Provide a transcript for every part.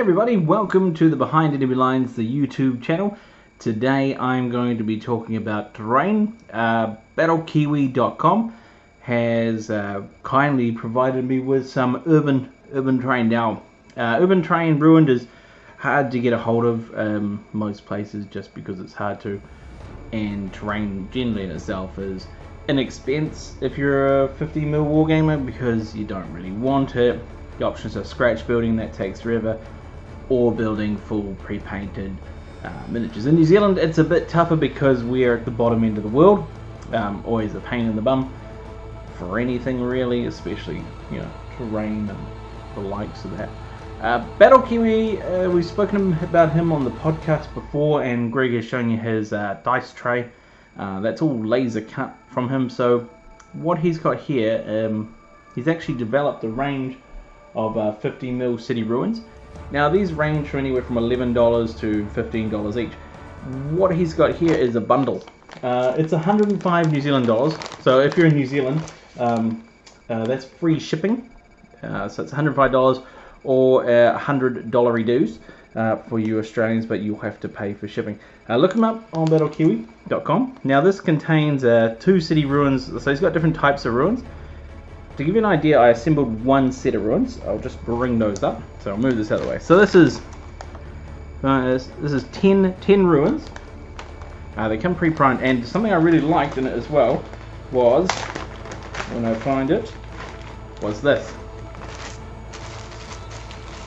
everybody, welcome to the Behind Enemy Lines, the YouTube channel. Today I'm going to be talking about terrain. BattleKiwi.com has kindly provided me with some urban terrain. Now, urban terrain ruined is hard to get a hold of most places just because it's hard to, and terrain generally in itself is an expense if you're a 50mm wargamer because you don't really want it. The options are scratch building, that takes forever, or building full pre-painted miniatures. In New Zealand it's a bit tougher because we're at the bottom end of the world. Always a pain in the bum for anything really, especially, you know, terrain and the likes of that. Battle Kiwi, we've spoken about him on the podcast before, and Greg has shown you his dice tray. That's all laser cut from him. So what he's got here, he's actually developed a range of 50mm city ruins. Now these range from anywhere from $11 to $15 each. What he's got here is a bundle. It's 105 New Zealand dollars. So if you're in New Zealand, that's free shipping. So it's $105 or $100 dues for you Australians, but you'll have to pay for shipping. Look him up on BattleKiwi.com. Now this contains 2 city ruins. So he's got different types of ruins. To give you an idea, I assembled one set of ruins. I'll just bring those up. So I'll move this out of the way. So this is 10 ruins. They come pre-primed, and something I really liked in it as well was, when I find it, was this.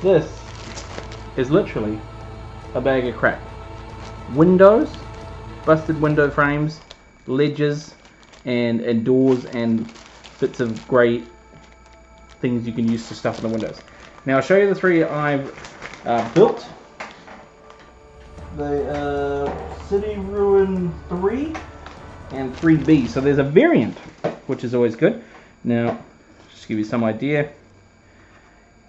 This is literally a bag of crap. Windows, busted window frames, ledges, and doors, and bits of grey things you can use to stuff in the windows. Now I'll show you the 3 I've built. The City Ruin 3 and 3B. So there's a variant, which is always good. Now, just to give you some idea,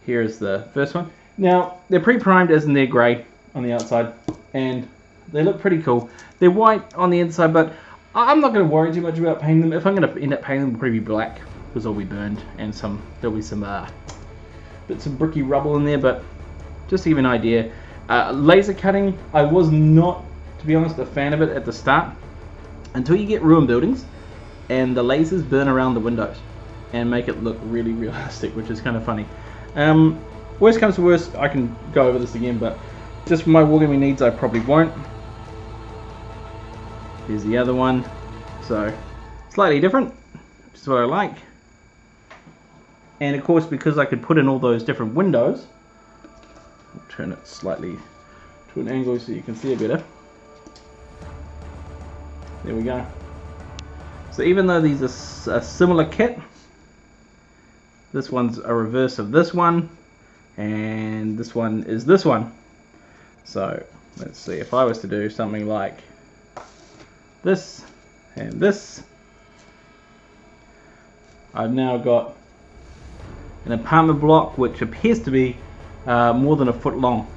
here's the first one. Now, they're pre-primed as in they're grey on the outside, and they look pretty cool. They're white on the inside, but I'm not going to worry too much about painting them. If I'm going to end up painting them, they'll probably be black because they'll be burned, and there'll be some bits of bricky rubble in there. But just to give you an idea, laser cutting, I was not, to be honest, a fan of it at the start until you get ruined buildings and the lasers burn around the windows and make it look really realistic, which is kind of funny. Worst comes to worst, I can go over this again, but just for my wargaming needs, I probably won't. Here's the other one, so slightly different, which is what I like. And of course, because I could put in all those different windows, I'll turn it slightly to an angle so you can see it better. There we go. So even though these are a similar kit, this one's a reverse of this one, and this one is this one. So let's see, if I was to do something like this and this, I've now got an apartment block which appears to be more than a foot long.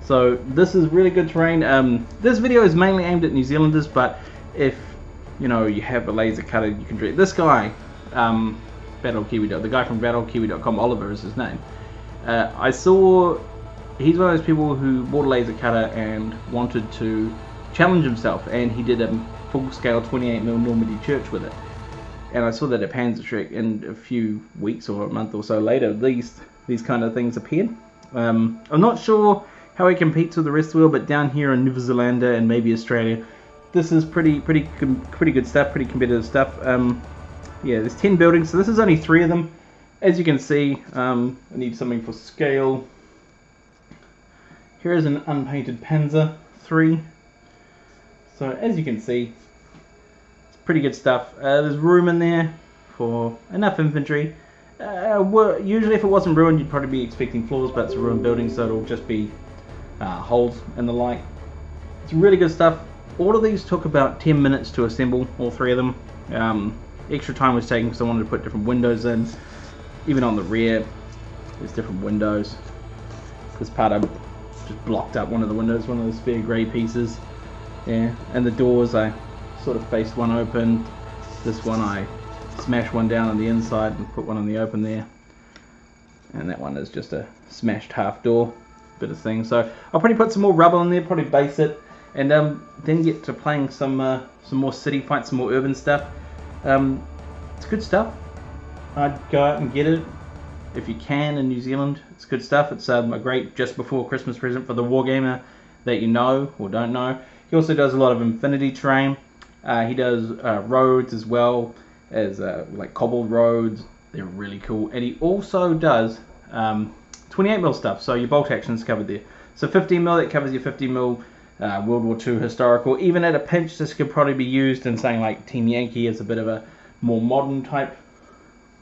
So this is really good terrain. This video is mainly aimed at New Zealanders, but if you know you have a laser cutter, you can do it. This guy, Battle Kiwi, the guy from BattleKiwi.com, Oliver is his name. I saw he's one of those people who bought a laser cutter and wanted to challenge himself, and he did a full-scale 28mm Normandy church with it. And I saw that at Panzerschreck, and a few weeks or a month or so later, these kind of things appeared. I'm not sure how he competes with the rest of the world, but down here in New Zealand and maybe Australia, this is pretty good stuff, pretty competitive stuff. Yeah, there's 10 buildings, so this is only 3 of them. As you can see, I need something for scale. Here is an unpainted Panzer 3. So as you can see, it's pretty good stuff. There's room in there for enough infantry. Usually if it wasn't ruined, you'd probably be expecting floors, but it's a ruined building, so it'll just be holes and the like. It's really good stuff. All of these took about 10 minutes to assemble, all 3 of them. Extra time was taken because I wanted to put different windows in. Even on the rear, there's different windows. This part I just blocked up one of the windows, one of the spare grey pieces. Yeah, and the doors I sort of faced one open. This one I smashed one down on the inside and put one on the open there. And that one is just a smashed half door bit of thing. So I'll probably put some more rubble in there, probably base it, and then get to playing some more city fights, some more urban stuff. It's good stuff. I'd go out and get it if you can in New Zealand. It's good stuff. It's a great just before Christmas present for the wargamer that you know or don't know. He also does a lot of infinity terrain. He does roads as well as like cobbled roads. They're really cool. And he also does 28mm stuff, so your bolt action's covered there. So 15mm, that covers your 15mm World War II historical. Even at a pinch, this could probably be used in something like Team Yankee as a bit of a more modern type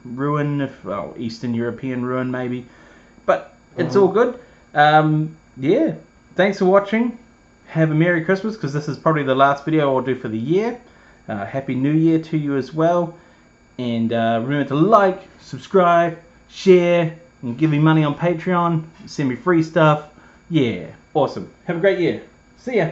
ruin, well, Eastern European ruin maybe. But it's all good. Yeah, thanks for watching. Have a Merry Christmas, because this is probably the last video I'll do for the year. Happy New Year to you as well. And remember to like, subscribe, share, and give me money on Patreon. Send me free stuff. Yeah, awesome. Have a great year. See ya.